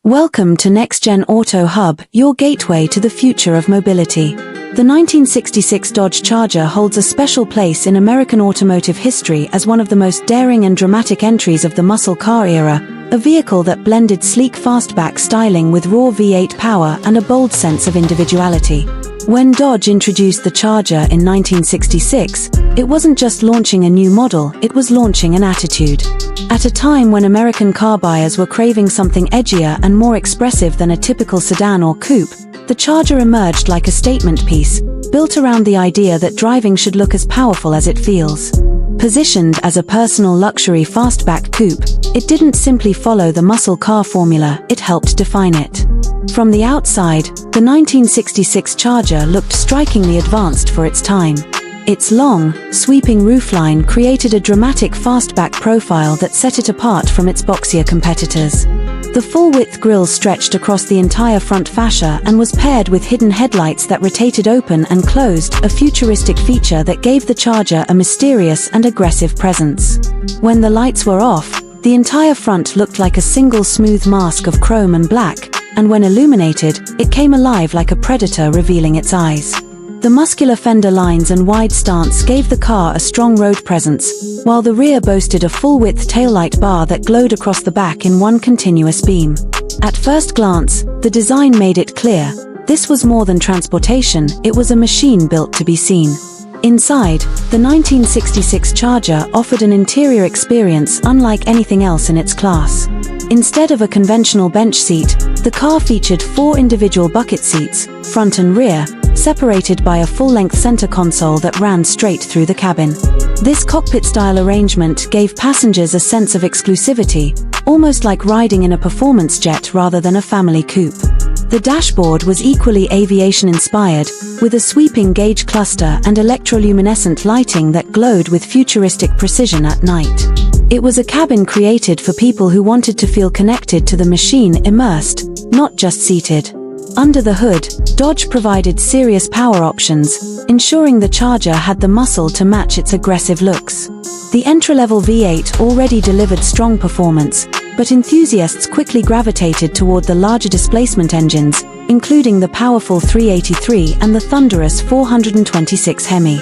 Welcome to Next Gen Auto Hub, your gateway to the future of mobility. The 1966 Dodge Charger holds a special place in American automotive history as one of the most daring and dramatic entries of the muscle car era, a vehicle that blended sleek fastback styling with raw V8 power and a bold sense of individuality. When Dodge introduced the Charger in 1966, it wasn't just launching a new model, it was launching an attitude. At a time when American car buyers were craving something edgier and more expressive than a typical sedan or coupe, the Charger emerged like a statement piece, built around the idea that driving should look as powerful as it feels. Positioned as a personal luxury fastback coupe, it didn't simply follow the muscle car formula, it helped define it. From the outside, the 1966 Charger looked strikingly advanced for its time. Its long, sweeping roofline created a dramatic fastback profile that set it apart from its boxier competitors. The full-width grille stretched across the entire front fascia and was paired with hidden headlights that rotated open and closed, a futuristic feature that gave the Charger a mysterious and aggressive presence. When the lights were off, the entire front looked like a single smooth mask of chrome and black, and when illuminated, it came alive like a predator revealing its eyes. The muscular fender lines and wide stance gave the car a strong road presence, while the rear boasted a full-width taillight bar that glowed across the back in one continuous beam. At first glance, the design made it clear, this was more than transportation, it was a machine built to be seen. Inside, the 1966 Charger offered an interior experience unlike anything else in its class. Instead of a conventional bench seat, the car featured 4 individual bucket seats, front and rear, separated by a full-length center console that ran straight through the cabin. This cockpit-style arrangement gave passengers a sense of exclusivity, almost like riding in a performance jet rather than a family coupe. The dashboard was equally aviation-inspired, with a sweeping gauge cluster and electroluminescent lighting that glowed with futuristic precision at night. It was a cabin created for people who wanted to feel connected to the machine, immersed, not just seated. Under the hood, Dodge provided serious power options, ensuring the Charger had the muscle to match its aggressive looks. The entry-level V8 already delivered strong performance, but enthusiasts quickly gravitated toward the larger displacement engines, including the powerful 383 and the thunderous 426 Hemi.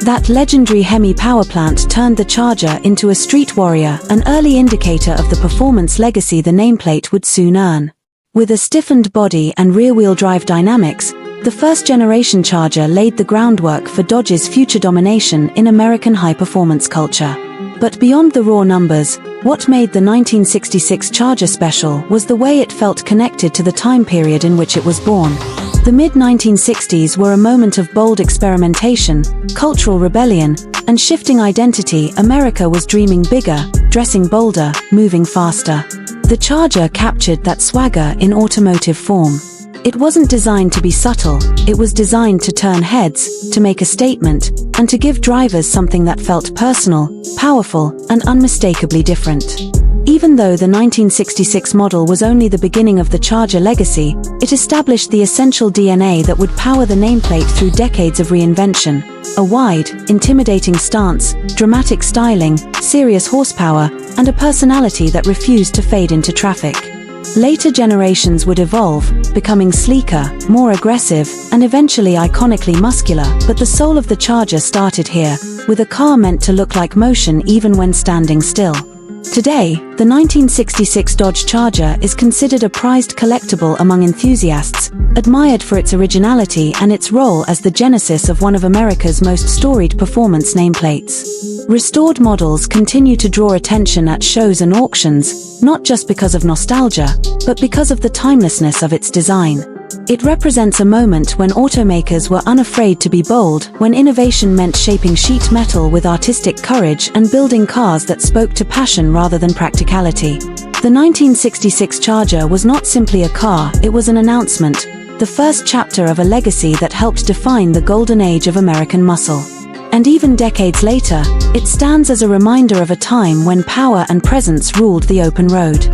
That legendary Hemi power plant turned the Charger into a street warrior, an early indicator of the performance legacy the nameplate would soon earn. With a stiffened body and rear-wheel drive dynamics, the first-generation Charger laid the groundwork for Dodge's future domination in American high-performance culture. But beyond the raw numbers, what made the 1966 Charger special was the way it felt connected to the time period in which it was born. The mid-1960s were a moment of bold experimentation, cultural rebellion, and shifting identity. America was dreaming bigger, dressing bolder, moving faster. The Charger captured that swagger in automotive form. It wasn't designed to be subtle, it was designed to turn heads, to make a statement, and to give drivers something that felt personal, powerful, and unmistakably different. Even though the 1966 model was only the beginning of the Charger legacy, it established the essential DNA that would power the nameplate through decades of reinvention. A wide, intimidating stance, dramatic styling, serious horsepower, and a personality that refused to fade into traffic. Later generations would evolve, becoming sleeker, more aggressive, and eventually iconically muscular, but the soul of the Charger started here, with a car meant to look like motion even when standing still. Today, the 1966 Dodge Charger is considered a prized collectible among enthusiasts, admired for its originality and its role as the genesis of one of America's most storied performance nameplates. Restored models continue to draw attention at shows and auctions, not just because of nostalgia, but because of the timelessness of its design. It represents a moment when automakers were unafraid to be bold, when innovation meant shaping sheet metal with artistic courage and building cars that spoke to passion rather than practicality. The 1966 Charger was not simply a car, it was an announcement, the first chapter of a legacy that helped define the golden age of American muscle. And even decades later, it stands as a reminder of a time when power and presence ruled the open road.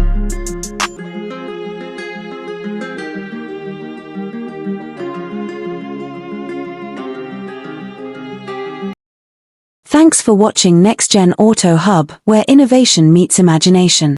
Thanks for watching Next Gen Auto Hub, where innovation meets imagination.